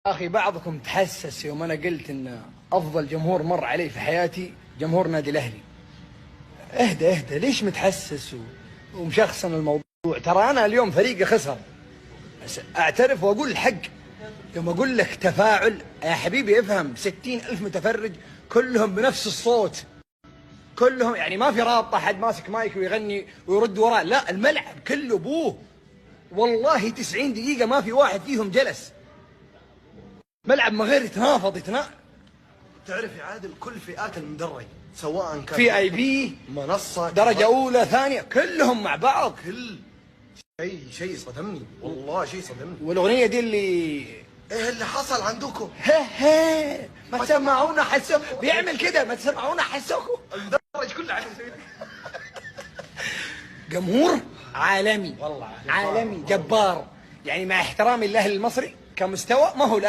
اخي بعضكم تحسس يوم انا قلت ان افضل جمهور مر علي في حياتي جمهور نادي الاهلي. اهدى اهدى، ليش متحسس ومشخصن الموضوع؟ ترى انا اليوم فريقي خسر، بس اعترف واقول الحق. يوم اقول لك تفاعل يا حبيبي افهم، 60,000 متفرج كلهم بنفس الصوت، كلهم يعني ما في رابطه حد ماسك مايك ويغني ويرد وراه، لا الملعب كله بوه. والله 90 دقيقة ما في واحد فيهم جلس. ملعب من غير يتنافض تعرف يا عادل كل فئات المدرج سواء كان في اي بي، منصة درجة أولى ثانية، كلهم مع بعض. كل شيء صدمني، والله شيء صدمني. والأغنية دي اللي ايه اللي حصل عندكم؟ هي ما تسمعونا حسكم، بيعمل كده، ما تسمعونا حسكم. المدرج كله عم يسوي جمهور عالمي، والله عالمي جبار. يعني مع احترامي للأهلي المصري كمستوى ما هو